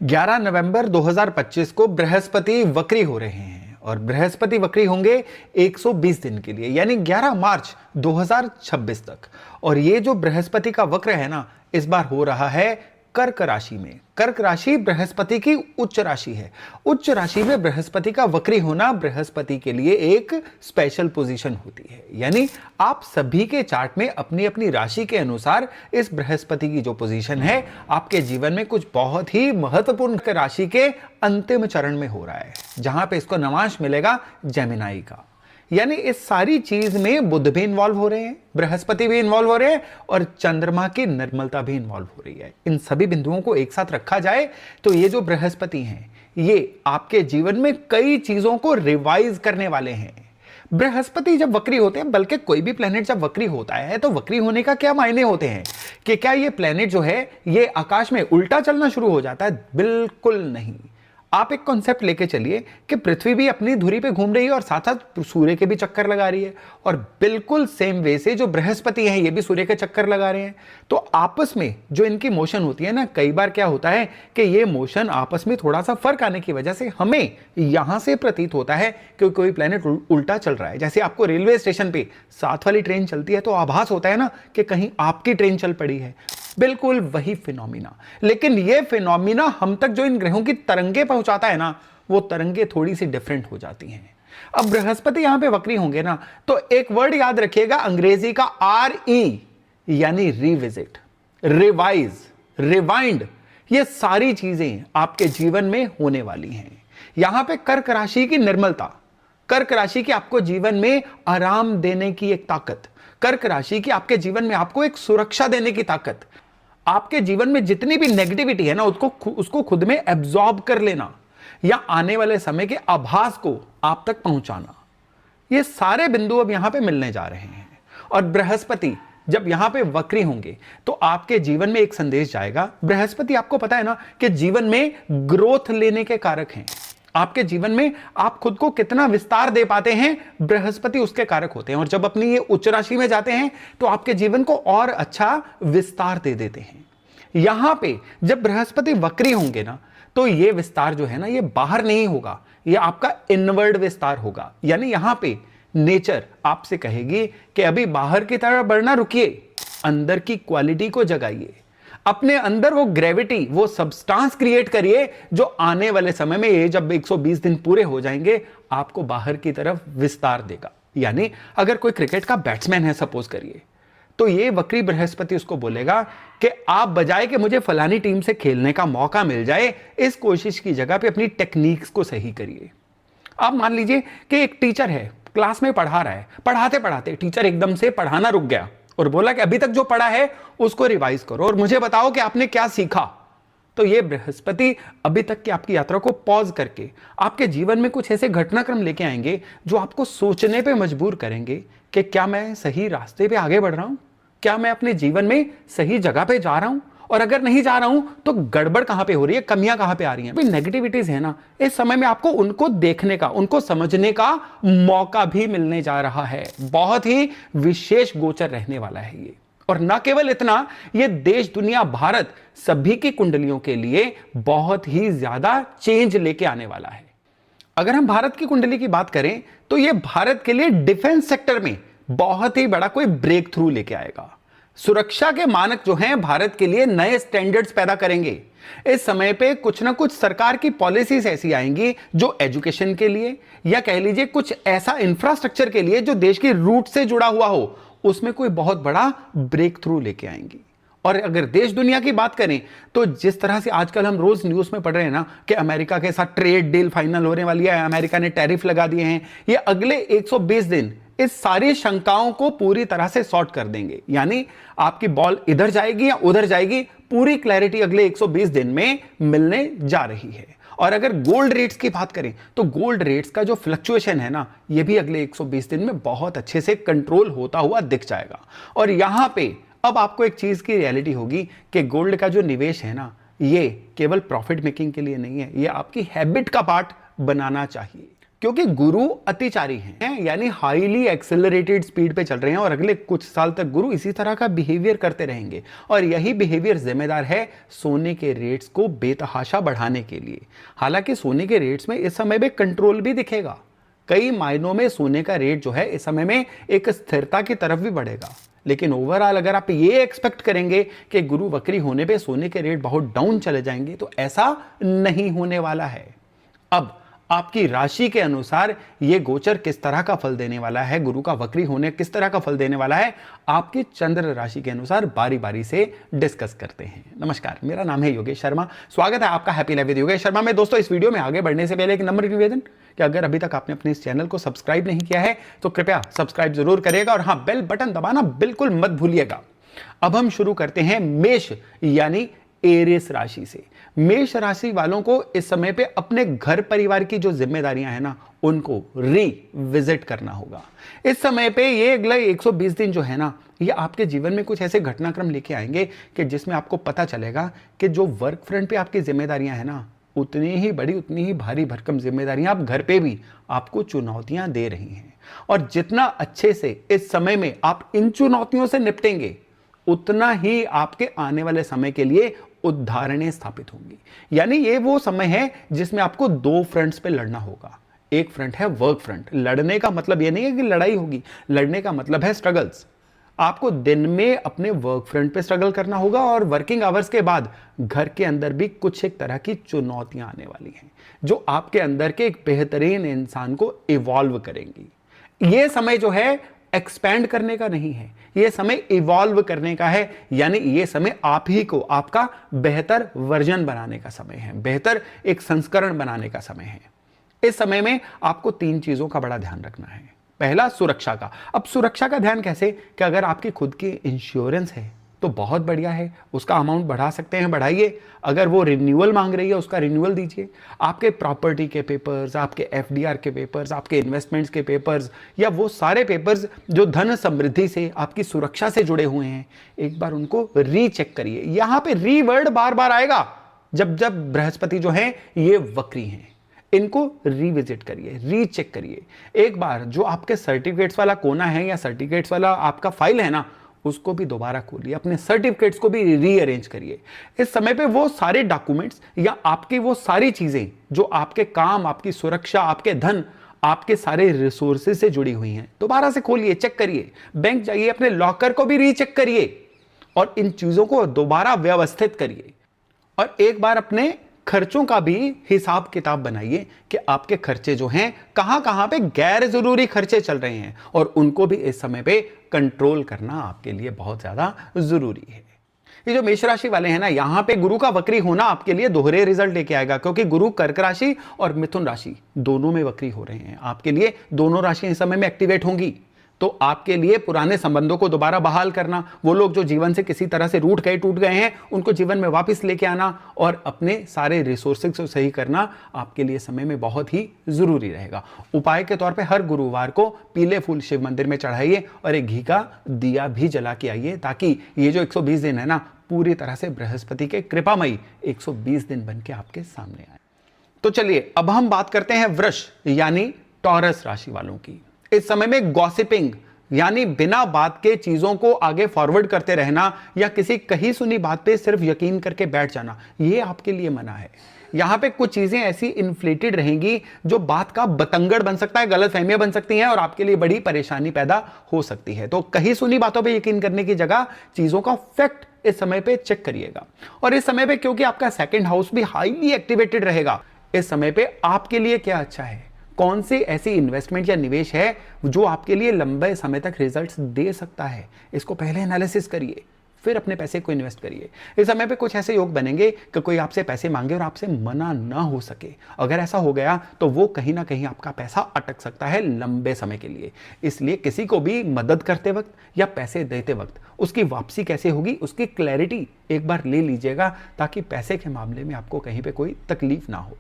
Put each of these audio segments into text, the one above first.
11 नवंबर 2025 को बृहस्पति वक्री हो रहे हैं और बृहस्पति वक्री होंगे 120 दिन के लिए, यानी 11 मार्च 2026 तक। और ये जो बृहस्पति का वक्र है ना, इस बार हो रहा है कर्क राशि में। कर्क राशि बृहस्पति की उच्च राशि है। उच्च राशि में बृहस्पति का वक्री होना बृहस्पति के लिए एक स्पेशल पोजीशन होती है, यानी आप सभी के चार्ट में अपनी अपनी राशि के अनुसार इस बृहस्पति की जो पोजीशन है आपके जीवन में कुछ बहुत ही महत्वपूर्ण राशि के अंतिम चरण में हो रहा है, जहां पे इसको नवांश मिलेगा जेमिनाई का। यानी इस सारी चीज में बुध भी इन्वॉल्व हो रहे हैं, बृहस्पति भी इन्वॉल्व हो रहे हैं और चंद्रमा की निर्मलता भी इन्वॉल्व हो रही है। इन सभी बिंदुओं को एक साथ रखा जाए तो ये जो बृहस्पति हैं, ये आपके जीवन में कई चीजों को रिवाइज करने वाले हैं। बृहस्पति जब वक्री होते हैं, बल्कि कोई भी प्लेनेट जब वक्री होता है तो वक्री होने का क्या मायने होते हैं कि क्या ये प्लेनेट जो है ये आकाश में उल्टा चलना शुरू हो जाता है? बिल्कुल नहीं। आप एक कॉन्सेप्ट लेके चलिए कि पृथ्वी भी अपनी धुरी पे घूम रही है और साथ साथ सूर्य के भी चक्कर लगा रही है, और बिल्कुल सेम वे से जो बृहस्पति है ये भी सूर्य के चक्कर लगा रहे हैं। तो आपस में जो इनकी मोशन होती है ना, कई बार क्या होता है कि ये मोशन आपस में थोड़ा सा फर्क आने की वजह से हमें यहां से प्रतीत होता है कि कोई प्लेनेट उल्टा चल रहा है। जैसे आपको रेलवे स्टेशन पे साथ वाली ट्रेन चलती है तो आभास होता है ना कि कहीं आपकी ट्रेन चल पड़ी है। बिल्कुल वही फिनोमिना, लेकिन ये फिनोमिना हम तक जो इन ग्रहों की तरंगे पहुंचाता है ना, वो तरंगे थोड़ी सी डिफरेंट हो जाती हैं। अब बृहस्पति यहां पे वक्री होंगे ना, तो एक वर्ड याद रखिएगा अंग्रेजी का RE, यानी रिविजिट, रिवाइज, रिवाइंड। ये सारी चीजें आपके जीवन में होने वाली हैं। यहां पे कर्क राशि की निर्मलता, कर्क राशि की आपको जीवन में आराम देने की एक ताकत, कर्क राशि की आपके जीवन में आपको एक सुरक्षा देने की ताकत, आपके जीवन में जितनी भी नेगेटिविटी है ना उसको खुद में एब्जॉर्ब कर लेना या आने वाले समय के आभास को आप तक पहुंचाना, ये सारे बिंदु अब यहां पे मिलने जा रहे हैं। और बृहस्पति जब यहां पे वक्री होंगे तो आपके जीवन में एक संदेश जाएगा। बृहस्पति आपको पता है ना कि जीवन में ग्रोथ लेने के कारक हैं। आपके जीवन में आप खुद को कितना विस्तार दे पाते हैं, बृहस्पति उसके कारक होते हैं। और जब अपनी ये उच्च राशि में जाते हैं तो आपके जीवन को और अच्छा विस्तार दे देते हैं। यहां पे जब बृहस्पति वक्री होंगे ना, तो ये विस्तार जो है ना, ये बाहर नहीं होगा, ये आपका इनवर्ड विस्तार होगा। यानी यहां पे नेचर आपसे कहेगी कि अभी बाहर की तरफ बढ़ना रुकिए, अंदर की क्वालिटी को जगाइए, अपने अंदर वो ग्रेविटी, वो सब्सटेंस क्रिएट करिए जो आने वाले समय में ये जब 120 दिन पूरे हो जाएंगे आपको बाहर की तरफ विस्तार देगा। यानी अगर कोई क्रिकेट का बैट्समैन है सपोज करिए, तो ये वक्री बृहस्पति उसको बोलेगा कि आप बजाय कि मुझे फलानी टीम से खेलने का मौका मिल जाए, इस कोशिश की जगह पे अपनी टेक्निक्स को सही करिए। आप मान लीजिए कि एक टीचर है, क्लास में पढ़ा रहा है, पढ़ाते पढ़ाते टीचर एकदम से पढ़ाना रुक गया और बोला कि अभी तक जो पढ़ा है उसको रिवाइज करो और मुझे बताओ कि आपने क्या सीखा। तो ये बृहस्पति अभी तक की आपकी यात्रा को पॉज करके आपके जीवन में कुछ ऐसे घटनाक्रम लेके आएंगे जो आपको सोचने पे मजबूर करेंगे कि क्या मैं सही रास्ते पे आगे बढ़ रहा हूं, क्या मैं अपने जीवन में सही जगह पे जा रहा हूं, और अगर नहीं जा रहा हूं तो गड़बड़ कहां पे हो रही है, कमियां कहां पे आ रही हैं। भाई नेगेटिविटीज है ना, इस समय में आपको उनको देखने का, उनको समझने का मौका भी मिलने जा रहा है। बहुत ही विशेष गोचर रहने वाला है ये। और ना केवल इतना, ये देश, दुनिया, भारत सभी की कुंडलियों के लिए बहुत ही ज्यादा चेंज लेके आने वाला है। अगर हम भारत की कुंडली की बात करें तो ये भारत के लिए डिफेंस सेक्टर में बहुत ही बड़ा कोई ब्रेक थ्रू लेके आएगा। सुरक्षा के मानक जो हैं भारत के लिए नए स्टैंडर्ड्स पैदा करेंगे। इस समय पे कुछ ना कुछ सरकार की पॉलिसीज ऐसी आएंगी जो एजुकेशन के लिए, या कह लीजिए कुछ ऐसा इंफ्रास्ट्रक्चर के लिए जो देश की रूट से जुड़ा हुआ हो, उसमें कोई बहुत बड़ा ब्रेक थ्रू लेके आएंगी। और अगर देश दुनिया की बात करें तो जिस तरह से आजकल हम रोज न्यूज में पढ़ रहे हैं ना कि अमेरिका के साथ ट्रेड डील फाइनल होने वाली है, अमेरिका ने टैरिफ लगा दिए हैं, ये अगले 120 दिन इस सारी शंकाओं को पूरी तरह से सॉर्ट कर देंगे। यानी आपकी बॉल इधर जाएगी या उधर जाएगी, पूरी क्लैरिटी अगले 120 दिन में मिलने जा रही है। और अगर गोल्ड रेट्स की बात करें तो गोल्ड रेट्स का जो फ्लक्चुएशन है ना, ये भी अगले 120 दिन में बहुत अच्छे से कंट्रोल होता हुआ दिख जाएगा। और यहां पे अब आपको एक चीज की रियलिटी होगी कि गोल्ड का जो निवेश है ना, ये केवल प्रॉफिट मेकिंग के लिए नहीं है, ये आपकी हैबिट का पार्ट बनाना चाहिए। क्योंकि गुरु अतिचारी हैं, यानी हाईली एक्सेलरेटेड स्पीड पे चल रहे हैं और अगले कुछ साल तक गुरु इसी तरह का बिहेवियर करते रहेंगे और यही बिहेवियर जिम्मेदार है सोने के रेट्स को बेतहाशा बढ़ाने के लिए। हालांकि सोने के रेट्स में इस समय में कंट्रोल भी दिखेगा, कई मायनों में सोने का रेट जो है इस समय में एक स्थिरता की तरफ भी बढ़ेगा, लेकिन ओवरऑल अगर आप ये एक्सपेक्ट करेंगे कि गुरु वक्री होने पे सोने के रेट बहुत डाउन चले जाएंगे तो ऐसा नहीं होने वाला है। अब आपकी राशि के अनुसार यह गोचर किस तरह का फल देने वाला है, गुरु का वक्री होने किस तरह का फल देने वाला है, आपकी चंद्र राशि के अनुसार बारी बारी से डिस्कस करते हैं। नमस्कार, मेरा नाम है योगेश शर्मा, स्वागत है आपका happy life with Yogesh Sharma में। दोस्तों, इस वीडियो में आगे बढ़ने से पहले एक नम्र निवेदन कि अगर अभी तक आपने अपने इस चैनल को सब्सक्राइब नहीं किया है तो कृपया सब्सक्राइब जरूर करिएगा और हाँ, बेल बटन दबाना बिल्कुल मत भूलिएगा। अब हम शुरू करते हैं मेष यानी एरिस राशि से। मेष राशि वालों को इस समय पे अपने घर परिवार की जो जिम्मेदारियां हैं ना, उनको रिविजिट करना होगा। इस समय पे ये अगले 120 दिन जो है ना, ये आपके जीवन में कुछ ऐसे घटनाक्रम लेके आएंगे कि जिसमें आपको पता चलेगा कि जो वर्क फ्रंट पे आपकी जिम्मेदारियां हैं ना, उतनी ही बड़ी, उतनी ही भारी भरकम जिम्मेदारियां आप घर पे भी आपको चुनौतियां दे रही हैं। और जितना अच्छे से इस समय में आप इन चुनौतियों से निपटेंगे, उतना ही आपके आने वाले समय के लिए उदाहरणें स्थापित होंगी। यानी ये वो समय है जिसमें आपको दो फ्रंट्स पे लड़ना होगा। एक फ्रंट है वर्क फ्रंट। लड़ने का मतलब ये नहीं है कि लड़ाई होगी, लड़ने का मतलब है स्ट्रगल्स। आपको दिन में अपने वर्क फ्रंट पे स्ट्रगल करना होगा और वर्किंग आवर्स के बाद घर के अंदर भी कुछ एक तरह की चुनौतियां आने वाली हैं जो आपके अंदर के एक बेहतरीन इंसान को इवॉल्व करेंगी। ये समय जो है एक्सपैंड करने का नहीं है, ये समय इवॉल्व करने का है। यानी ये समय आप ही को आपका बेहतर वर्जन बनाने का समय है, बेहतर एक संस्करण बनाने का समय है। इस समय में आपको तीन चीजों का बड़ा ध्यान रखना है। पहला, सुरक्षा का। अब सुरक्षा का ध्यान कैसे कि अगर आपकी खुद की इंश्योरेंस है तो बहुत बढ़िया है, उसका अमाउंट बढ़ा सकते हैं, बढ़ाइए। अगर वो रिन्यूअल मांग रही है, उसका रिन्यूअल दीजिए। आपके प्रॉपर्टी के पेपर्स, आपके एफडीआर के पेपर्स, आपके इन्वेस्टमेंट्स के पेपर्स या वो सारे पेपर्स जो धन समृद्धि से, आपकी सुरक्षा से जुड़े हुए हैं, एक बार उनको रीचेक करिए। यहां पे री वर्ड बार बार आएगा जब जब बृहस्पति जो है ये वक्री हैं। इनको रिविजिट करिए, रीचेक करिए। एक बार जो आपके सर्टिफिकेट्स वाला कोना है या सर्टिफिकेट्स वाला आपका फाइल है ना, उसको भी दोबारा खोलिए, अपने सर्टिफिकेट्स को भी रीअरेंज करिए। इस समय पे वो सारे डॉक्यूमेंट्स या आपकी वो सारी चीजें जो आपके काम, आपकी सुरक्षा, आपके धन, आपके सारे रिसोर्सेज से जुड़ी हुई हैं, दोबारा से खोलिए, चेक करिए। बैंक जाइए, अपने लॉकर को भी रीचेक करिए और इन चीजों को दोबारा व्यवस्थित करिए। और एक बार अपने खर्चों का भी हिसाब किताब बनाइए कि आपके खर्चे जो हैं कहां कहां पे गैर जरूरी खर्चे चल रहे हैं और उनको भी इस समय पे कंट्रोल करना आपके लिए बहुत ज्यादा जरूरी है। ये जो मेष राशि वाले हैं ना, यहां पे गुरु का वक्री होना आपके लिए दोहरे रिजल्ट लेके आएगा, क्योंकि गुरु कर्क राशि और मिथुन राशि दोनों में वक्री हो रहे हैं। आपके लिए दोनों राशि इस समय में एक्टिवेट होंगी। तो आपके लिए पुराने संबंधों को दोबारा बहाल करना, वो लोग जो जीवन से किसी तरह से रूठ गए, टूट गए हैं, उनको जीवन में वापस लेके आना और अपने सारे रिसोर्सेज को सही करना आपके लिए समय में बहुत ही जरूरी रहेगा। उपाय के तौर पे हर गुरुवार को पीले फूल शिव मंदिर में चढ़ाइए और एक घी का दिया भी जला के आइए, ताकि ये जो 120 दिन है ना, पूरी तरह से बृहस्पति के कृपामयी 120 दिन बन के आपके सामने आए। तो चलिए अब हम बात करते हैं वृष यानी टॉरस राशि वालों की। इस समय में गॉसिपिंग यानी बिना बात के चीजों को आगे फॉरवर्ड करते रहना या किसी कही सुनी बात पे सिर्फ यकीन करके बैठ जाना, ये आपके लिए मना है। यहां पे कुछ चीजें ऐसी इन्फ्लेटेड रहेंगी जो बात का बतंगड़ बन सकता है, गलत फहमियां बन सकती हैं और आपके लिए बड़ी परेशानी पैदा हो सकती है। तो कही सुनी बातों पे यकीन करने की जगह चीजों का फैक्ट इस समय पे चेक करिएगा। और इस समय पे क्योंकि आपका सेकंड हाउस भी हाईली एक्टिवेटेड रहेगा, इस समय पे आपके लिए क्या अच्छा है, कौन सी ऐसी इन्वेस्टमेंट या निवेश है जो आपके लिए लंबे समय तक रिजल्ट्स दे सकता है, इसको पहले एनालिसिस करिए, फिर अपने पैसे को इन्वेस्ट करिए। इस समय पे कुछ ऐसे योग बनेंगे कि कोई आपसे पैसे मांगे और आपसे मना ना हो सके। अगर ऐसा हो गया तो वो कहीं ना कहीं आपका पैसा अटक सकता है लंबे समय के लिए। इसलिए किसी को भी मदद करते वक्त या पैसे देते वक्त उसकी वापसी कैसे होगी, उसकी क्लैरिटी एक बार ले लीजिएगा, ताकि पैसे के मामले में आपको कहीं पे कोई तकलीफ ना हो।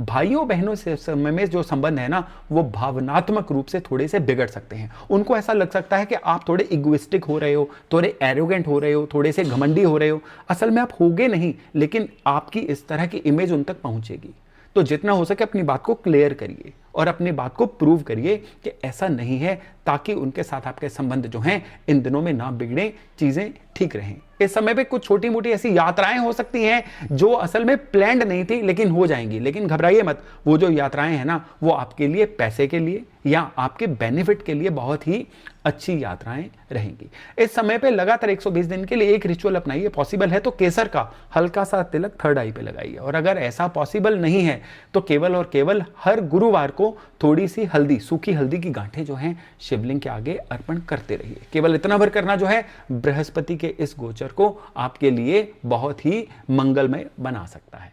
भाइयों बहनों से समय में जो संबंध है ना, वो भावनात्मक रूप से थोड़े से बिगड़ सकते हैं। उनको ऐसा लग सकता है कि आप थोड़े इगोइस्टिक हो रहे हो, थोड़े एरोगेंट हो रहे हो, थोड़े से घमंडी हो रहे हो। असल में आप होगे नहीं, लेकिन आपकी इस तरह की इमेज उन तक पहुंचेगी। तो जितना हो सके अपनी बात को क्लियर करिए और अपनी बात को प्रूव करिए कि ऐसा नहीं है, ताकि उनके साथ आपके संबंध जो हैं इन दिनों में ना बिगड़े, चीजें ठीक रहें। इस समय पे कुछ छोटी मोटी ऐसी यात्राएं हो सकती हैं जो असल में प्लान्ड नहीं थी लेकिन हो जाएंगी, लेकिन घबराइए मत। वो जो यात्राएं हैं ना, वो आपके लिए पैसे के लिए या आपके बेनिफिट के लिए बहुत ही अच्छी यात्राएं रहेंगी। इस समय पे लगातार 120 दिन के लिए एक रिचुअल अपनाइए। पॉसिबल है तो केसर का हल्का सा तिलक थर्ड आई पे लगाइए, और अगर ऐसा पॉसिबल नहीं है तो केवल और केवल हर गुरुवार को थोड़ी सी हल्दी, सूखी हल्दी की गांठें जो हैं शिवलिंग के आगे अर्पण करते रहिए। केवल इतना भर करना जो है बृहस्पति के इस गोचर को आपके लिए बहुत ही मंगलमय बना सकता है।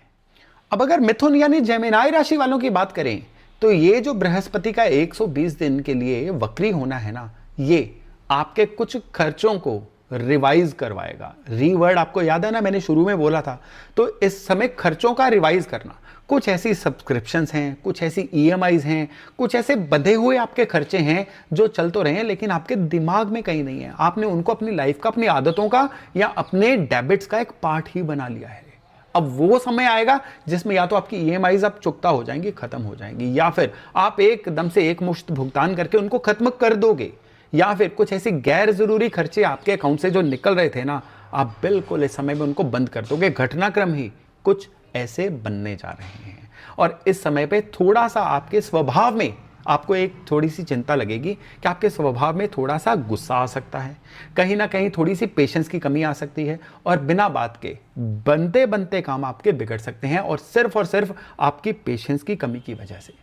अब अगर मिथुन यानी जेमिनाई राशि वालों की बात करें तो ये जो बृहस्पति का 120 दिन के लिए वक्री होना है ना, ये आपके कुछ खर्चों को रिवाइज करवाएगा। रीवर्ड आपको याद है ना, मैंने शुरू में बोला था। तो इस समय खर्चों का रिवाइज करना, कुछ ऐसी सब्सक्रिप्शंस हैं, कुछ ऐसी ईएमआईज हैं, कुछ ऐसे बंधे हुए आपके खर्चे हैं जो चल तो रहे हैं लेकिन आपके दिमाग में कहीं नहीं है। आपने उनको अपनी लाइफ का, अपनी आदतों का या अपने डेबिट्स का एक पार्ट ही बना लिया है। अब वो समय आएगा जिसमें या तो आपकी ईएमआईज अब चुकता हो जाएंगी, खत्म हो जाएंगी, या फिर आप एकदम से एक मुश्त भुगतान करके उनको खत्म कर दोगे, या फिर कुछ ऐसे गैर जरूरी खर्चे आपके अकाउंट से जो निकल रहे थे ना, आप बिल्कुल इस समय में उनको बंद कर दोगे। घटनाक्रम ही कुछ ऐसे बनने जा रहे हैं। और इस समय पे थोड़ा सा आपके स्वभाव में आपको एक थोड़ी सी चिंता लगेगी कि आपके स्वभाव में थोड़ा सा गुस्सा आ सकता है, कहीं ना कहीं थोड़ी सी पेशेंस की कमी आ सकती है, और बिना बात के बनते बनते काम आपके बिगड़ सकते हैं, और सिर्फ आपकी पेशेंस की कमी की वजह से।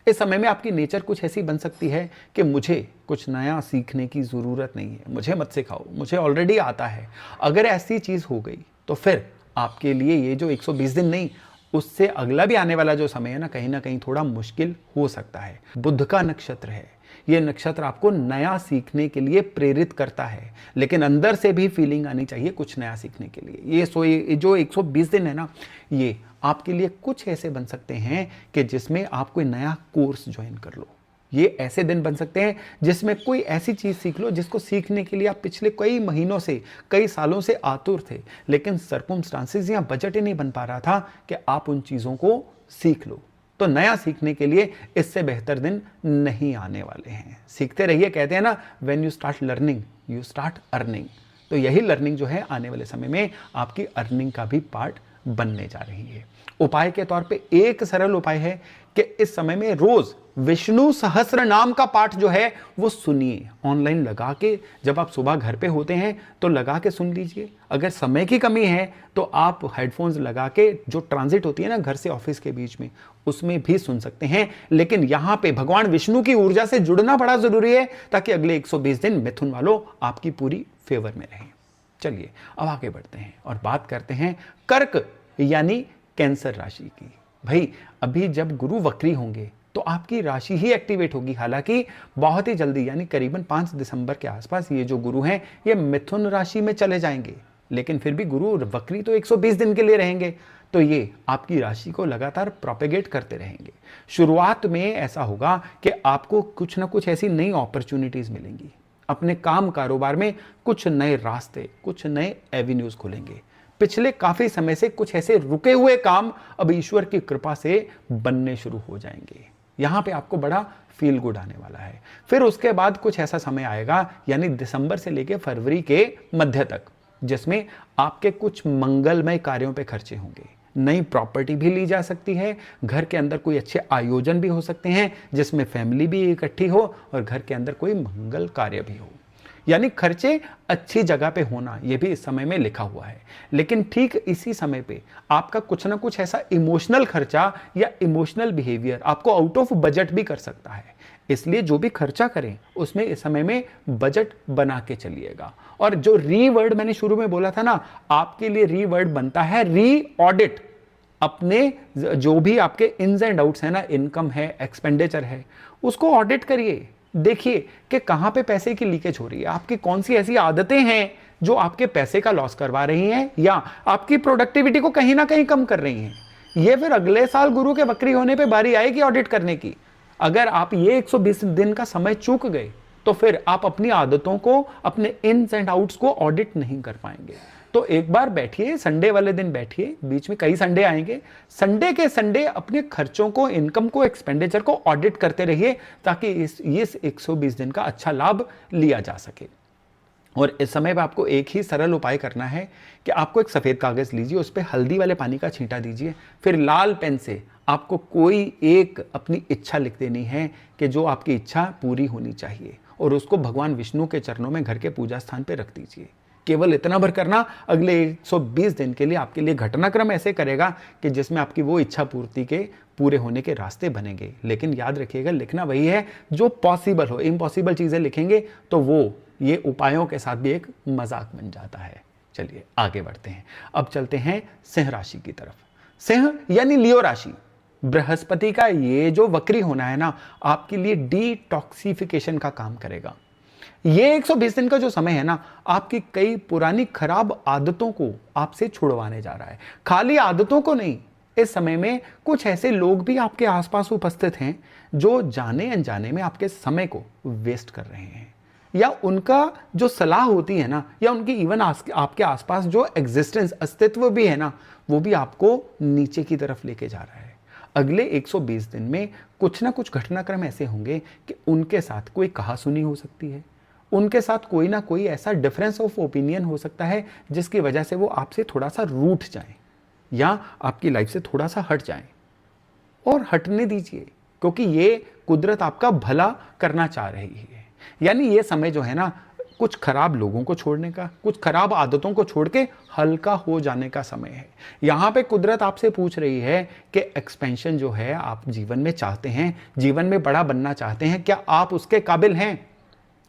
इस समय में आपकी नेचर कुछ ऐसी बन सकती है कि मुझे कुछ नया सीखने की ज़रूरत नहीं है, मुझे मत सिखाओ, मुझे ऑलरेडी आता है। अगर ऐसी चीज़ हो गई तो फिर आपके लिए ये जो 120 दिन नहीं, उससे अगला भी आने वाला जो समय है ना कहीं थोड़ा मुश्किल हो सकता है। बुध का नक्षत्र है, ये नक्षत्र आपको नया सीखने के लिए प्रेरित करता है, लेकिन अंदर से भी फीलिंग आनी चाहिए कुछ नया सीखने के लिए। ये जो 120 दिन है ना, ये आपके लिए कुछ ऐसे बन सकते हैं कि जिसमें आप कोई नया कोर्स ज्वाइन कर लो। ये ऐसे दिन बन सकते हैं जिसमें कोई ऐसी चीज़ सीख लो जिसको सीखने के लिए आप पिछले कई महीनों से, कई सालों से आतुर थे, लेकिन सर्कमस्टांसेस या बजट ही नहीं बन पा रहा था कि आप उन चीज़ों को सीख लो। तो नया सीखने के लिए इससे बेहतर दिन नहीं आने वाले हैं। सीखते रहिए, कहते हैं ना, when you start learning you start earning. तो यही लर्निंग जो है आने वाले समय में आपकी अर्निंग का भी पार्ट बनने जा रही है। उपाय के तौर पे एक सरल उपाय है कि इस समय में रोज विष्णु सहस्त्र नाम का पाठ जो है वो सुनिए। ऑनलाइन लगा के, जब आप सुबह घर पे होते हैं तो लगा के सुन लीजिए। अगर समय की कमी है तो आप हेडफोन्स लगा के, जो ट्रांजिट होती है ना घर से ऑफिस के बीच में, उसमें भी सुन सकते हैं। लेकिन यहाँ पे भगवान विष्णु की ऊर्जा से जुड़ना बड़ा जरूरी है, ताकि अगले 120 दिन मिथुन वालों आपकी पूरी फेवर में रहें। चलिए अब आगे बढ़ते हैं और बात करते हैं कर्क यानी कैंसर राशि की। भाई अभी जब गुरु वक्री होंगे तो आपकी राशि ही एक्टिवेट होगी। हालांकि बहुत ही जल्दी, यानी करीबन 5 दिसंबर के आसपास ये जो गुरु हैं ये मिथुन राशि में चले जाएंगे, लेकिन फिर भी गुरु वक्री तो 120 दिन के लिए रहेंगे, तो ये आपकी राशि को लगातार प्रोपेगेट करते रहेंगे। शुरुआत में ऐसा होगा कि आपको कुछ ना कुछ ऐसी नई अपॉर्चुनिटीज मिलेंगी, अपने काम कारोबार में कुछ नए रास्ते, कुछ नए एवेन्यूज खुलेंगे। पिछले काफी समय से कुछ ऐसे रुके हुए काम अब ईश्वर की कृपा से बनने शुरू हो जाएंगे। यहां पे आपको बड़ा फील गुड आने वाला है। फिर उसके बाद कुछ ऐसा समय आएगा, यानी दिसंबर से लेकर फरवरी के मध्य तक, जिसमें आपके कुछ मंगलमय कार्यों पे खर्चे होंगे। नई प्रॉपर्टी भी ली जा सकती है, घर के अंदर कोई अच्छे आयोजन भी हो सकते हैं जिसमें फैमिली भी इकट्ठी हो और घर के अंदर कोई मंगल कार्य भी हो। यानी खर्चे अच्छी जगह पे होना, यह भी इस समय में लिखा हुआ है। लेकिन ठीक इसी समय पे आपका कुछ ना कुछ ऐसा इमोशनल खर्चा या इमोशनल बिहेवियर आपको आउट ऑफ बजट भी कर सकता है। इसलिए जो भी खर्चा करें उसमें इस समय में बजट बना के चलिएगा। और जो री वर्ड मैंने शुरू में बोला था ना, आपके लिए री वर्ड बनता है री ऑडिट। अपने जो भी आपके इन्स एंड आउट्स है ना, इनकम है, एक्सपेंडिचर है, उसको ऑडिट करिए। देखिए कि कहां पे पैसे की लीकेज हो रही है, आपकी कौन सी ऐसी आदतें हैं जो आपके पैसे का लॉस करवा रही हैं या आपकी प्रोडक्टिविटी को कहीं ना कहीं कम कर रही हैं। ये फिर अगले साल गुरु के वक्री होने पे बारी आएगी ऑडिट करने की। अगर आप ये 120 दिन का समय चूक गए तो फिर आप अपनी आदतों को, अपने इन्स एंड आउट्स को ऑडिट नहीं कर पाएंगे। तो एक बार बैठिए, संडे वाले दिन बैठिए, बीच में कई संडे आएंगे, संडे के संडे अपने खर्चों को, इनकम को, एक्सपेंडिचर को ऑडिट करते रहिए ताकि इस 120 दिन का अच्छा लाभ लिया जा सके। और इस समय पर आपको एक ही सरल उपाय करना है कि आपको एक सफ़ेद कागज़ लीजिए, उस पर हल्दी वाले पानी का छींटा दीजिए, फिर लाल पेन से आपको कोई एक अपनी इच्छा लिख देनी है कि जो आपकी इच्छा पूरी होनी चाहिए, और उसको भगवान विष्णु के चरणों में घर के पूजा स्थान पर रख दीजिए। केवल इतना भर करना अगले 120 दिन के लिए आपके लिए घटनाक्रम ऐसे करेगा कि जिसमें आपकी वो इच्छा पूर्ति के पूरे होने के रास्ते बनेंगे। लेकिन याद रखिएगा, लिखना वही है जो पॉसिबल हो। इम्पॉसिबल चीज़ें लिखेंगे तो वो ये उपायों के साथ भी एक मजाक बन जाता है। चलिए आगे बढ़ते हैं। अब चलते हैं सिंह राशि की तरफ। सिंह यानी लियो राशि, बृहस्पति का ये जो वक्री होना है ना, आपके लिए डिटॉक्सिफिकेशन का काम करेगा। ये 120 दिन का जो समय है ना, आपकी कई पुरानी खराब आदतों को आपसे छुड़वाने जा रहा है। खाली आदतों को नहीं, इस समय में कुछ ऐसे लोग भी आपके आसपास उपस्थित हैं जो जाने अनजाने में आपके समय को वेस्ट कर रहे हैं, या उनका जो सलाह होती है ना, या उनकी इवन आपके आसपास जो एग्जिस्टेंस, अस्तित्व भी है ना, वो भी आपको नीचे की तरफ लेके जा रहा है। अगले 120 दिन में कुछ ना कुछ घटनाक्रम ऐसे होंगे कि उनके साथ कोई कहासुनी हो सकती है, उनके साथ कोई ना कोई ऐसा डिफरेंस ऑफ ओपिनियन हो सकता है जिसकी वजह से वो आपसे थोड़ा सा रूठ जाएं या आपकी लाइफ से थोड़ा सा हट जाएं, और हटने दीजिए, क्योंकि ये कुदरत आपका भला करना चाह रही है। यानी ये समय जो है ना, कुछ खराब लोगों को छोड़ने का, कुछ खराब आदतों को छोड़ के हल्का हो जाने का समय है। यहाँ पे कुदरत आपसे पूछ रही है कि एक्सपेंशन जो है आप जीवन में चाहते हैं, जीवन में बड़ा बनना चाहते हैं, क्या आप उसके काबिल हैं?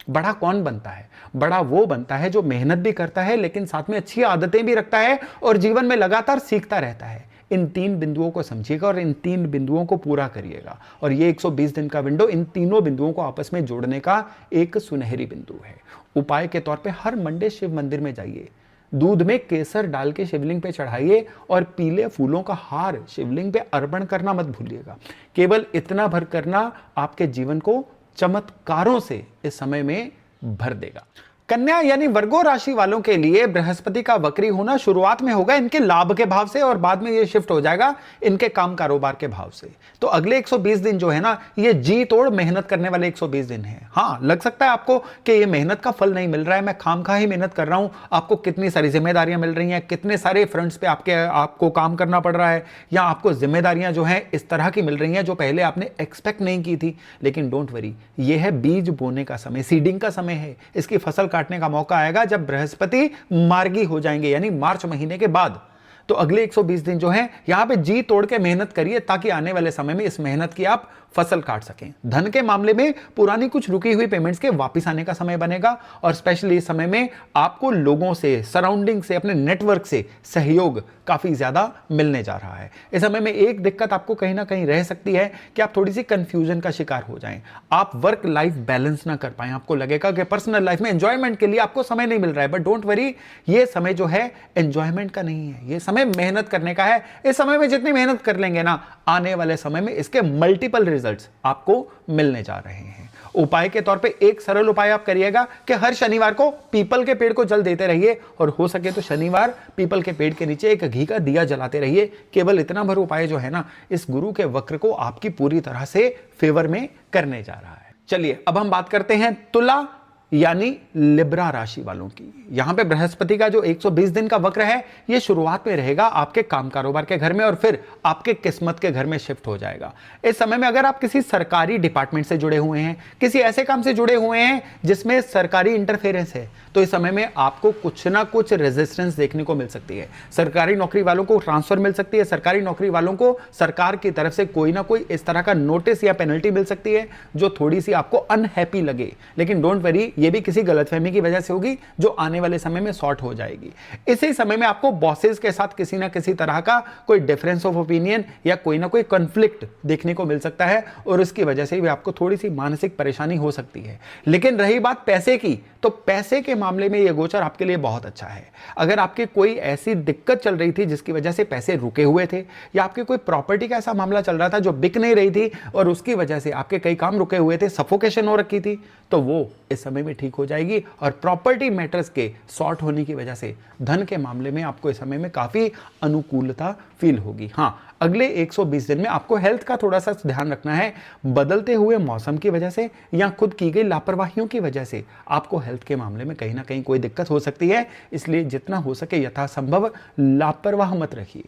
बड़ा कौन बनता है? बड़ा वो बनता है जो मेहनत भी करता है, लेकिन साथ में अच्छी आदतें भी रखता है और जीवन में लगातार सीखता रहता है। इन 3 बिंदुओं को समझिएगा और इन 3 बिंदुओं को पूरा करिएगा। और ये 120 दिन का विंडो इन तीनों बिंदुओं को आपस में जोड़ने का एक सुनहरी बिंदु है। उपाय के तौर पे हर मंडे शिव मंदिर में जाइए, दूध में केसर डाल के शिवलिंग पे चढ़ाइए और पीले फूलों का हार शिवलिंग पे अर्पण करना मत भूलिएगा। केवल इतना भर करना आपके जीवन को चमत्कारों से इस समय में भर देगा। कन्या यानी वर्गो राशि वालों के लिए बृहस्पति का वक्री होना शुरुआत में होगा इनके लाभ के भाव से, और बाद में ये शिफ्ट हो जाएगा इनके काम कारोबार के भाव से। तो अगले 120 दिन जो है ना, ये जी तोड़ मेहनत करने वाले 120 दिन हैं। हाँ, लग सकता है आपको कि ये मेहनत का फल नहीं मिल रहा है, मैं खामखा ही मेहनत कर रहा हूं। आपको कितनी सारी जिम्मेदारियां मिल रही हैं, कितने सारे फ्रंट्स पे आपको काम करना पड़ रहा है, या आपको जिम्मेदारियां जो हैं इस तरह की मिल रही हैं जो पहले आपने एक्सपेक्ट नहीं की थी। लेकिन डोंट वरी, ये है बीज बोने का समय, सीडिंग का समय है। इसकी फसल काटने का मौका आएगा जब बृहस्पति मार्गी हो जाएंगे, यानी मार्च महीने के बाद। तो अगले 120 दिन जो हैं, यहां पे जी तोड़ के मेहनत करिए ताकि आने वाले समय में इस मेहनत की आप फसल काट सकें। धन के मामले में पुरानी कुछ रुकी हुई पेमेंट्स के वापस आने का समय बनेगा, और स्पेशली इस समय में आपको लोगों से, सराउंडिंग से, अपने नेटवर्क से सहयोग काफी ज्यादा मिलने जा रहा है। इस समय में एक दिक्कत आपको कहीं ना कहीं रह सकती है कि आप थोड़ी सी कंफ्यूजन का शिकार हो जाएं, आप वर्क लाइफ बैलेंस ना कर पाएं, आपको लगेगा कि पर्सनल लाइफ में एंजॉयमेंट के लिए आपको समय नहीं मिल रहा है। बट डोंट वरी, ये समय जो है एंजॉयमेंट का नहीं है, ये समय मेहनत करने का है। इस समय में जितनी मेहनत कर लेंगे ना, आने वाले समय में इसके मल्टीपल रिजल्ट्स आपको मिलने जा रहे हैं। उपाय के तौर पे एक सरल उपाय आप करिएगा कि हर शनिवार को पीपल के पेड़ को जल देते रहिए, और हो सके तो शनिवार पीपल के पेड़ के नीचे एक घी का दिया जलाते रहिए। केवल इतना भर उपाय जो है ना, इस गुरु के वक्र को आपकी पूरी तरह से फेवर में करने जा रहा है। चलिए अब हम बात करते हैं तुला यानी लिब्रा राशि वालों की। यहां पे बृहस्पति का जो 120 दिन का वक्र है, ये शुरुआत में रहेगा आपके काम कारोबार के घर में, और फिर आपके किस्मत के घर में शिफ्ट हो जाएगा। इस समय में अगर आप किसी सरकारी डिपार्टमेंट से जुड़े हुए हैं, किसी ऐसे काम से जुड़े हुए हैं जिसमें सरकारी इंटरफेरेंस है, तो इस समय में आपको कुछ ना कुछ रेजिस्टेंस देखने को मिल सकती है। सरकारी नौकरी वालों को ट्रांसफर मिल सकती है, सरकारी नौकरी वालों को सरकार की तरफ से कोई ना कोई इस तरह का नोटिस या पेनल्टी मिल सकती है जो थोड़ी सी आपको अनहैप्पी लगे। लेकिन डोंट वरी, ये भी किसी गलतफहमी की वजह से होगी जो आने वाले समय में सॉर्ट हो जाएगी। इसी समय में आपको बॉसेस के साथ किसी ना किसी तरह का कोई डिफरेंस ऑफ ओपिनियन या कोई ना कोई कॉन्फ्लिक्ट देखने को मिल सकता है, और उसकी वजह से भी आपको थोड़ी सी मानसिक परेशानी हो सकती है। लेकिन रही बात पैसे की, तो पैसे के मामले में यह गोचर आपके लिए बहुत अच्छा है। अगर आपके कोई ऐसी दिक्कत चल रही थी जिसकी वजह से पैसे रुके हुए थे, या आपके कोई प्रॉपर्टी का ऐसा मामला चल रहा था जो बिक नहीं रही थी और उसकी वजह से आपके कई काम रुके हुए थे, सफोकेशन हो रखी थी, तो वो इस समय में में ठीक हो जाएगी और प्रॉपर्टी मैटर्स के सॉर्ट होने की वजह से धन के मामले में आपको इस समय में काफ़ी अनुकूलता फील होगी। हाँ, अगले 120 दिन में आपको हेल्थ का थोड़ा सा ध्यान रखना है। बदलते हुए मौसम की वजह से या खुद की गई लापरवाहियों की वजह से आपको हेल्थ के मामले में कहीं ना कहीं कोई दिक्कत हो सकती है, इसलिए जितना हो सके यथासंभव लापरवाह मत रखिए।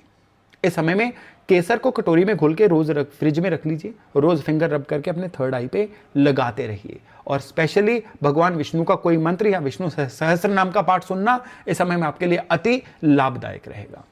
इस समय में केसर को कटोरी में घोल के रोज फ्रिज में रख लीजिए, रोज फिंगर रब करके अपने थर्ड आई पे लगाते रहिए। और स्पेशली भगवान विष्णु का कोई मंत्र या विष्णु सहस्त्र नाम का पाठ सुनना इस समय में आपके लिए अति लाभदायक रहेगा।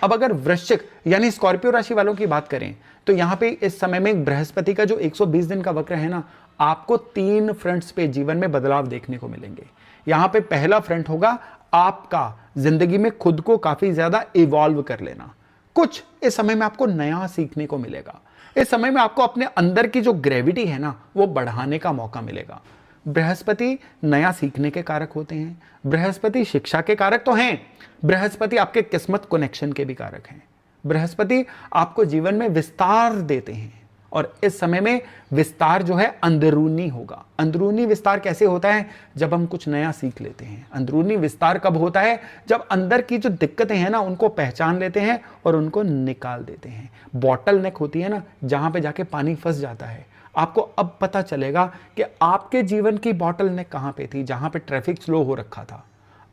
अब अगर वृश्चिक यानी स्कॉर्पियो राशि वालों की बात करें तो यहां पे इस समय में बृहस्पति का जो 120 दिन का वक्र है ना, आपको 3 फ्रंट्स पे जीवन में बदलाव देखने को मिलेंगे। यहां पे पहला फ्रंट होगा आपका जिंदगी में खुद को काफी ज्यादा इवॉल्व कर लेना। कुछ इस समय में आपको नया सीखने को मिलेगा। इस समय में आपको अपने अंदर की जो ग्रेविटी है ना, वो बढ़ाने का मौका मिलेगा। बृहस्पति नया सीखने के कारक होते हैं, बृहस्पति शिक्षा के कारक तो हैं, बृहस्पति आपके किस्मत कनेक्शन के भी कारक हैं। बृहस्पति आपको जीवन में विस्तार देते हैं और इस समय में विस्तार जो है अंदरूनी होगा। अंदरूनी विस्तार कैसे होता है? जब हम कुछ नया सीख लेते हैं। अंदरूनी विस्तार कब होता है? जब अंदर की जो दिक्कतें हैं ना, उनको पहचान लेते हैं और उनको निकाल देते हैं। बॉटल नेक होती है ना, जहां पे जाके पानी फंस जाता है, आपको अब पता चलेगा कि आपके जीवन की बॉटल नेक कहां पे थी, जहां पे ट्रैफिक स्लो हो रखा था।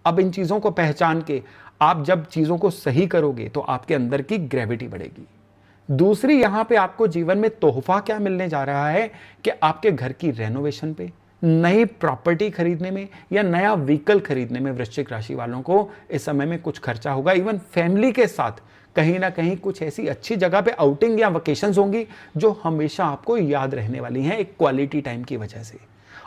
अब इन चीजों को पहचान के आप जब चीजों को सही करोगे तो आपके अंदर की ग्रेविटी बढ़ेगी। दूसरी यहां पे आपको जीवन में तोहफा क्या मिलने जा रहा है कि आपके घर की रेनोवेशन पे, नई प्रॉपर्टी खरीदने में या नया व्हीकल खरीदने में वृश्चिक राशि वालों को इस समय में कुछ खर्चा होगा। इवन फैमिली के साथ कहीं ना कहीं कुछ ऐसी अच्छी जगह पे आउटिंग या वेकेशंस होंगी जो हमेशा आपको याद रहने वाली हैं एक क्वालिटी टाइम की वजह से।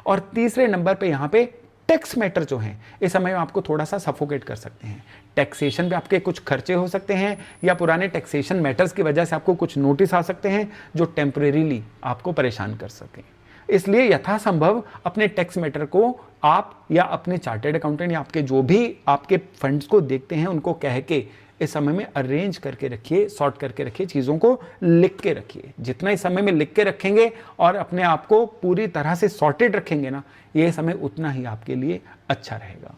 और तीसरे नंबर पे यहाँ पे टैक्स मैटर जो हैं इस समय में आपको थोड़ा सा सफोकेट कर सकते हैं। टैक्सेशन पे आपके कुछ खर्चे हो सकते हैं या पुराने टैक्सेशन मैटर्स की वजह से आपको कुछ नोटिस आ सकते हैं जो टेम्परेरीली आपको परेशान कर सकें। इसलिए यथासंभव अपने टैक्स मैटर को आप या अपने चार्टर्ड अकाउंटेंट या आपके जो भी आपके फंड्स को देखते हैं उनको कह के इस समय में अरेंज करके रखिए, सॉर्ट करके रखिए, चीज़ों को लिख के रखिए। जितना इस समय में लिख के रखेंगे और अपने आप को पूरी तरह से सॉर्टेड रखेंगे ना, ये समय उतना ही आपके लिए अच्छा रहेगा।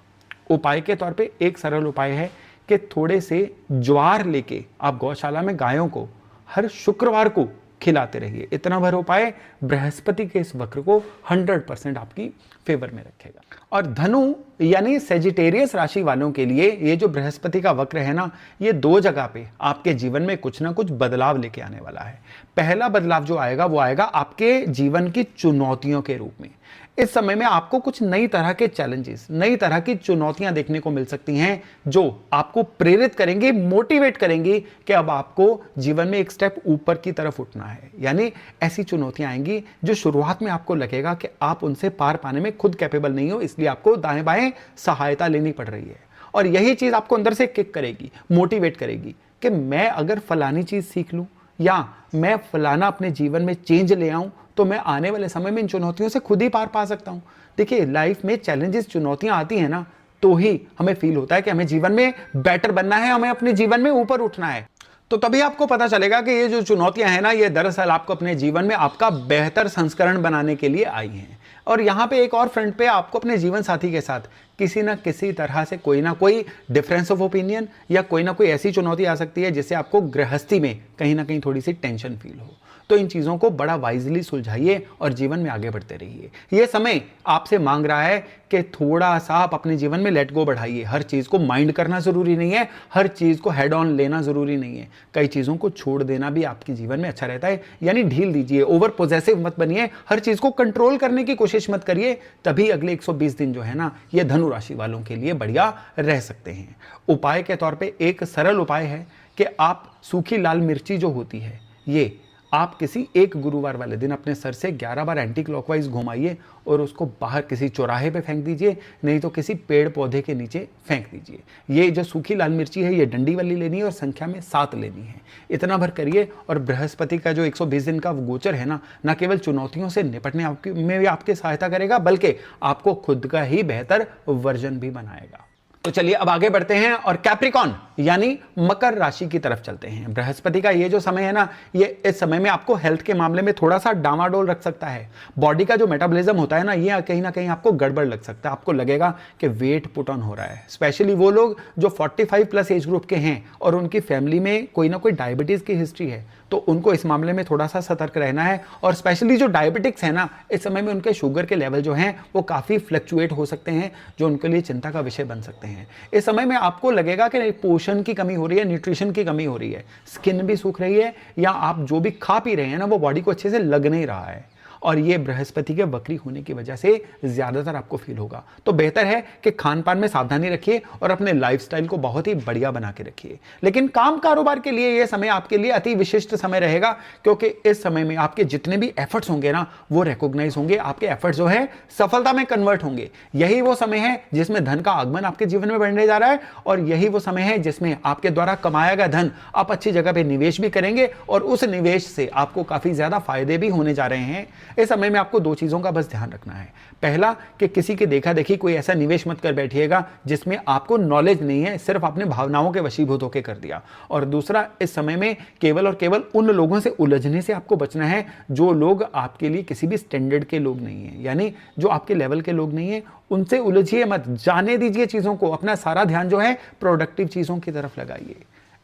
उपाय के तौर पे एक सरल उपाय है कि थोड़े से ज्वार लेके आप गौशाला में गायों को हर शुक्रवार को खिलाते रहिए। इतना भर उपाय बृहस्पति के इस वक्र को 100% आपकी फेवर में रखेगा। और धनु यानी सेजिटेरियस राशि वालों के लिए ये जो बृहस्पति का वक्र है ना, ये 2 जगह पे आपके जीवन में कुछ ना कुछ बदलाव लेके आने वाला है। पहला बदलाव जो आएगा वो आएगा आपके जीवन की चुनौतियों के रूप में। इस समय में आपको कुछ नई तरह के चैलेंजेस, नई तरह की चुनौतियां देखने को मिल सकती हैं जो आपको प्रेरित करेंगी, मोटिवेट करेंगी कि अब आपको जीवन में एक स्टेप ऊपर की तरफ उठना है। यानी ऐसी चुनौतियां आएंगी जो शुरुआत में आपको लगेगा कि आप उनसे पार पाने में खुद कैपेबल नहीं हो, इसलिए आपको दाएं बाएं सहायता लेनी पड़ रही है। और यही चीज आपको अंदर से किक करेगी, मोटिवेट करेगी कि मैं अगर फलानी चीज सीख लूं या मैं फलाना अपने जीवन में चेंज ले आऊं तो मैं आने वाले समय में इन चुनौतियों से खुद ही पार पा सकता हूं। देखिए, लाइफ में चैलेंजेस, चुनौतियां आती हैं ना, तो ही हमें फील होता है कि हमें जीवन में बेटर बनना है, हमें अपने जीवन में ऊपर उठना है। तो तभी आपको पता चलेगा कि ये जो चुनौतियां हैं ना, ये दरअसल आपको अपने जीवन में आपका बेहतर संस्करण बनाने के लिए आई हैं। और यहाँ पे एक और फ्रंट पे आपको अपने जीवन साथी के साथ किसी ना किसी तरह से कोई ना कोई डिफरेंस ऑफ ओपिनियन या कोई ना कोई ऐसी चुनौती आ सकती है जिससे आपको गृहस्थी में कहीं ना कहीं थोड़ी सी टेंशन फील हो। तो इन चीज़ों को बड़ा वाइजली सुलझाइए और जीवन में आगे बढ़ते रहिए। ये समय आपसे मांग रहा है कि थोड़ा सा आप अपने जीवन में लेट गो बढ़ाइए। हर चीज़ को माइंड करना ज़रूरी नहीं है, हर चीज़ को हेड ऑन लेना ज़रूरी नहीं है। कई चीज़ों को छोड़ देना भी आपके जीवन में अच्छा रहता है। यानी ढील दीजिए, ओवर पोजेसिव मत बनिए, हर चीज़ को कंट्रोल करने की कोशिश मत करिए। तभी अगले 120 दिन जो है ना, ये धनु राशि वालों के लिए बढ़िया रह सकते हैं। उपाय के तौर पर एक सरल उपाय है कि आप सूखी लाल मिर्ची जो होती है, ये आप किसी एक गुरुवार वाले दिन अपने सर से 11 बार एंटी क्लॉकवाइज घुमाइए और उसको बाहर किसी चौराहे पे फेंक दीजिए, नहीं तो किसी पेड़ पौधे के नीचे फेंक दीजिए। ये जो सूखी लाल मिर्ची है, ये डंडी वाली लेनी है और संख्या में 7 लेनी है। इतना भर करिए और बृहस्पति का जो 120 दिन का गोचर है ना केवल चुनौतियों से निपटने में भी आपकी सहायता करेगा, बल्कि आपको खुद का ही बेहतर वर्जन भी बनाएगा। तो चलिए अब आगे बढ़ते हैं और कैप्रिकॉन यानी मकर राशि की तरफ चलते हैं। बृहस्पति का ये जो समय है ना, ये इस समय में आपको हेल्थ के मामले में थोड़ा सा डामाडोल रख सकता है। बॉडी का जो मेटाबॉलिज्म होता है ना कहीं आपको गड़बड़ लग सकता है। आपको लगेगा कि वेट पुट ऑन हो रहा है। स्पेशली वो लोग जो 45 प्लस एज ग्रुप के हैं और उनकी फैमिली में कोई ना कोई डायबिटीज की हिस्ट्री है, तो उनको इस मामले में थोड़ा सा सतर्क रहना है। और स्पेशली जो डायबिटिक्स है ना, इस समय में उनके शुगर के लेवल जो हैं वो काफ़ी फ्लक्चुएट हो सकते हैं, जो उनके लिए चिंता का विषय बन सकते हैं। इस समय में आपको लगेगा कि पोषण की कमी हो रही है, न्यूट्रिशन की कमी हो रही है, स्किन भी सूख रही है, या आप जो भी खा पी रहे हैं ना वो बॉडी को अच्छे से लग नहीं रहा है। और ये बृहस्पति के वक्री होने की वजह से ज्यादातर आपको फील होगा। तो बेहतर है कि खान पान में सावधानी रखिए और अपने लाइफस्टाइल को बहुत ही बढ़िया बना के रखिए। लेकिन काम कारोबार के लिए यह समय आपके लिए अति विशिष्ट समय रहेगा, क्योंकि इस समय में आपके जितने भी एफर्ट्स होंगे ना वो रिकॉग्नाइज होंगे, आपके एफर्ट्स जो है सफलता में कन्वर्ट होंगे। यही वो समय है जिसमें धन का आगमन आपके जीवन में बढ़ने जा रहा है, और यही वो समय है जिसमें आपके द्वारा कमाया गया धन आप अच्छी जगह पे निवेश भी करेंगे, और उस निवेश से आपको काफी ज्यादा फायदे भी होने जा रहे हैं। इस समय में आपको दो चीजों का बस ध्यान रखना है। पहला कि किसी के देखा देखी कोई ऐसा निवेश मत कर बैठिएगा जिसमें आपको नॉलेज नहीं है, सिर्फ आपने भावनाओं के वशीभूत होकर कर दिया। और दूसरा, इस समय में केवल और केवल उन लोगों से उलझने से आपको बचना है जो लोग आपके लिए किसी भी स्टैंडर्ड के लोग नहीं है, यानी जो आपके लेवल के लोग नहीं है उनसे उलझिए मत, जाने दीजिए चीजों को। अपना सारा ध्यान जो है प्रोडक्टिव चीजों की तरफ लगाइए।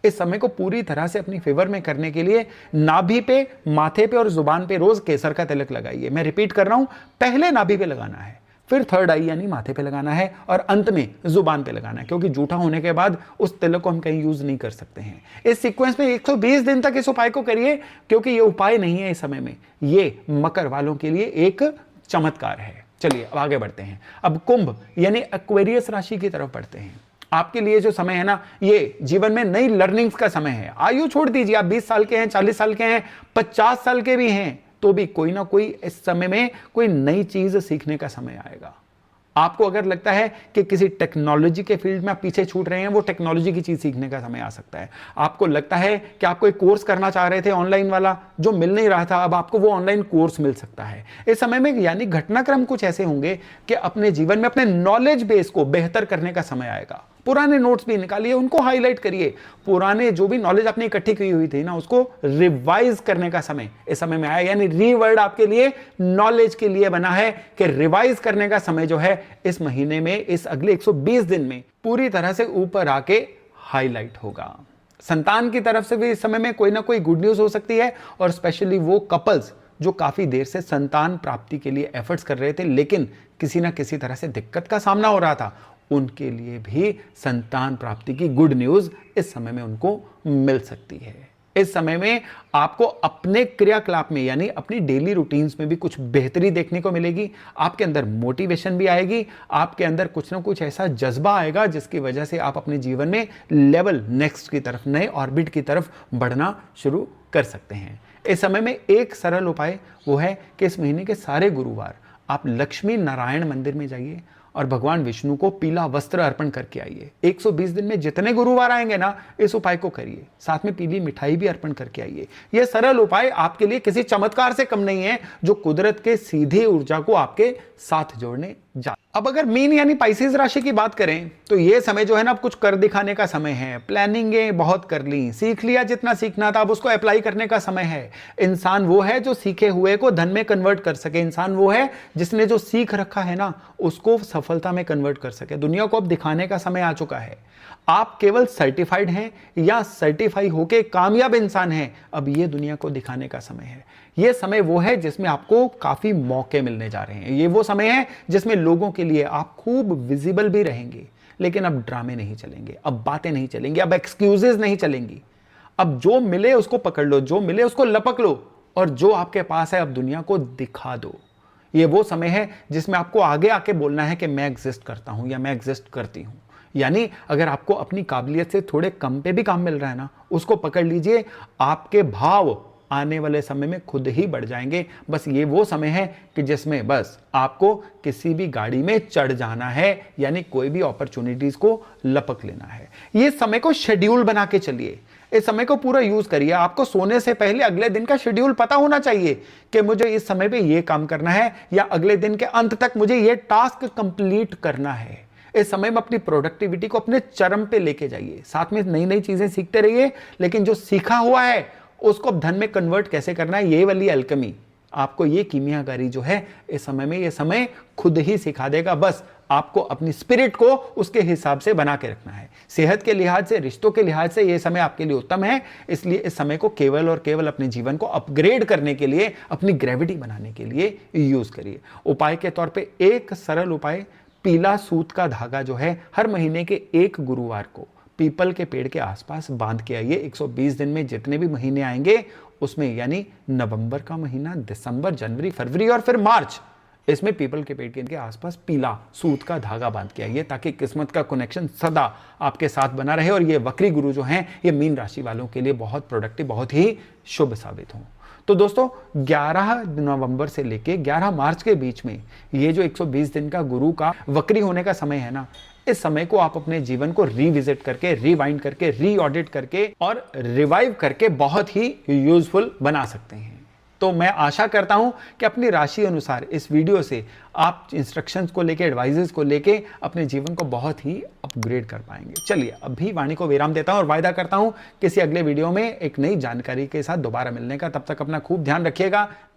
इस समय को पूरी तरह से अपनी फेवर में करने के लिए नाभि पे, माथे पे और जुबान पे रोज केसर का तिलक लगाइए। मैं रिपीट कर रहा हूं, पहले नाभि पे लगाना है, फिर थर्ड आई यानी माथे पे लगाना है, और अंत में जुबान पे लगाना है, क्योंकि जूठा होने के बाद उस तिलक को हम कहीं यूज नहीं कर सकते हैं। इस सीक्वेंस में 120 दिन तक इस उपाय को करिए, क्योंकि ये उपाय नहीं है इस समय में, ये मकर वालों के लिए एक चमत्कार है। चलिए अब आगे बढ़ते हैं। अब कुंभ यानी एक्वेरियस राशि की तरफ बढ़ते हैं। आपके लिए जो समय है ना, ये जीवन में नई लर्निंग्स का समय है। आयु छोड़ दीजिए, आप 20 साल के हैं, 40 साल के हैं, 50 साल के भी हैं, तो भी कोई ना कोई इस समय में कोई नई चीज सीखने का समय आएगा। आपको अगर लगता है कि किसी टेक्नोलॉजी के फील्ड में आप पीछे छूट रहे हैं, वो टेक्नोलॉजी की चीज सीखने का समय आ सकता है। आपको लगता है कि आप कोई कोर्स करना चाह रहे थे ऑनलाइन वाला, जो मिल नहीं रहा था, अब आपको वो ऑनलाइन कोर्स मिल सकता है इस समय में। यानी घटनाक्रम कुछ ऐसे होंगे कि अपने जीवन में अपने नॉलेज बेस को बेहतर करने का समय आएगा। पुराने नोट्स भी निकालिए, उनको हाईलाइट करिए। पुराने जो भी नॉलेज आपने इकट्ठी की हुई थी ना, उसको रिवाइज करने का समय इस समय में आया। यानी रीवर्ड आपके लिए नॉलेज के लिए बना है कि रिवाइज करने का समय जो है इस महीने में, इस अगले 120 दिन में पूरी तरह से ऊपर आके हाईलाइट होगा। संतान की तरफ से भी इस समय में कोई ना कोई गुड न्यूज हो सकती है, और स्पेशली वो कपल्स जो काफी देर से संतान प्राप्ति के लिए एफर्ट्स कर रहे थे, लेकिन किसी ना किसी तरह से दिक्कत का सामना हो रहा था, उनके लिए भी संतान प्राप्ति की गुड न्यूज इस समय में उनको मिल सकती है। इस समय में आपको अपने क्रियाकलाप में यानी अपनी डेली रूटीन्स में भी कुछ बेहतरी देखने को मिलेगी। आपके अंदर मोटिवेशन भी आएगी, आपके अंदर कुछ ना कुछ ऐसा जज्बा आएगा जिसकी वजह से आप अपने जीवन में लेवल नेक्स्ट की तरफ, नए ऑर्बिट की तरफ बढ़ना शुरू कर सकते हैं। इस समय में एक सरल उपाय वो है कि इस महीने के सारे गुरुवार आप लक्ष्मी नारायण मंदिर में जाइए और भगवान विष्णु को पीला वस्त्र अर्पण करके आइए। 120 दिन में जितने गुरुवार आएंगे ना, इस उपाय को करिए। साथ में पीली मिठाई भी अर्पण करके आइए। यह सरल उपाय आपके लिए किसी चमत्कार से कम नहीं है, जो कुदरत के सीधे ऊर्जा को आपके साथ जोड़ने जा। अब अगर मीन यानी पाइसेस राशि की बात करें, तो यह समय जो है ना, अब कुछ कर दिखाने का समय है। प्लानिंगें बहुत कर ली, सीख लिया जितना सीखना था, अब उसको अप्लाई करने का समय है। इंसान वो है जो सीखे हुए को धन में कन्वर्ट कर सके। इंसान वो है जिसने जो सीख रखा है ना, उसको सफलता में कन्वर्ट कर सके। दुनिया को अब दिखाने का समय आ चुका है। आप केवल सर्टिफाइड हैं या सर्टिफाई होके कामयाब इंसान हैं, अब ये दुनिया को दिखाने का समय है। ये समय वो है जिसमें आपको काफी मौके मिलने जा रहे हैं। ये वो समय है जिसमें लोगों के लिए आप खूब विजिबल भी रहेंगे। लेकिन अब ड्रामे नहीं चलेंगे, अब बातें नहीं चलेंगी, अब एक्सक्यूजेस नहीं चलेंगी। अब जो मिले उसको पकड़ लो, जो मिले उसको लपक लो, और जो आपके पास है अब दुनिया को दिखा दो। ये वो समय है जिसमें आपको आगे आके बोलना है कि मैं एग्जिस्ट करता हूं या मैं एग्जिस्ट करती हूं। यानी अगर आपको अपनी काबिलियत से थोड़े कम पे भी काम मिल रहा है ना, उसको पकड़ लीजिए। आपके भाव आने वाले समय में खुद ही बढ़ जाएंगे। बस ये वो समय है कि जिसमें बस आपको किसी भी गाड़ी में चढ़ जाना है, यानी कोई भी अपॉर्चुनिटीज को लपक लेना है। ये समय को शेड्यूल बना के चलिए, इस समय को पूरा यूज करिए। आपको सोने से पहले अगले दिन का शेड्यूल पता होना चाहिए कि मुझे इस समय पे ये काम करना है, या अगले दिन के अंत तक मुझे ये टास्क कंप्लीट करना है। इस समय में अपनी प्रोडक्टिविटी को अपने चरम पे लेके जाइए, साथ में नई नई चीजें सीखते रहिए, लेकिन जो सीखा हुआ है उसको अब धन में कन्वर्ट कैसे करना है, ये वाली अल्केमी, आपको ये कीमियाकारी जो है इस समय में, ये समय खुद ही सिखा देगा। बस आपको अपनी स्पिरिट को उसके हिसाब से बना के रखना है। सेहत के लिहाज से, रिश्तों के लिहाज से ये समय आपके लिए उत्तम है, इसलिए इस समय को केवल और केवल अपने जीवन को अपग्रेड करने के लिए, अपनी ग्रेविटी बनाने के लिए यूज करिए। उपाय के तौर पे एक सरल उपाय, पीला सूत का धागा जो है हर महीने के 1 गुरुवार को पीपल के पेड़ के आसपास बांध के आइए। 120 दिन में जितने भी महीने आएंगे उसमें, यानी नवंबर का महीना, दिसंबर, जनवरी, फरवरी और फिर मार्च, इसमें पीपल के पेड़ के आसपास पीला सूत का धागा बांध के आइए, ताकि किस्मत का कनेक्शन सदा आपके साथ बना रहे और ये वक्री गुरु जो हैं ये मीन राशि वालों के लिए बहुत प्रोडक्टिव, बहुत ही शुभ साबित हों। तो दोस्तों 11 नवंबर से लेके 11 मार्च के बीच में ये जो 120 दिन का गुरु का वक्री होने का समय है ना, इस समय को आप अपने जीवन को रिविजिट करके, रिवाइंड करके, रीऑडिट करके और रिवाइव करके बहुत ही यूजफुल बना सकते हैं। तो मैं आशा करता हूं कि अपनी राशि अनुसार इस वीडियो से आप इंस्ट्रक्शंस को लेके, एडवाइजेस को लेके अपने जीवन को बहुत ही अपग्रेड कर पाएंगे। चलिए अभी वाणी को विराम देता हूं और वायदा करता हूं किसी अगले वीडियो में एक नई जानकारी के साथ दोबारा मिलने का। तब तक अपना खूब ध्यान रखिएगा।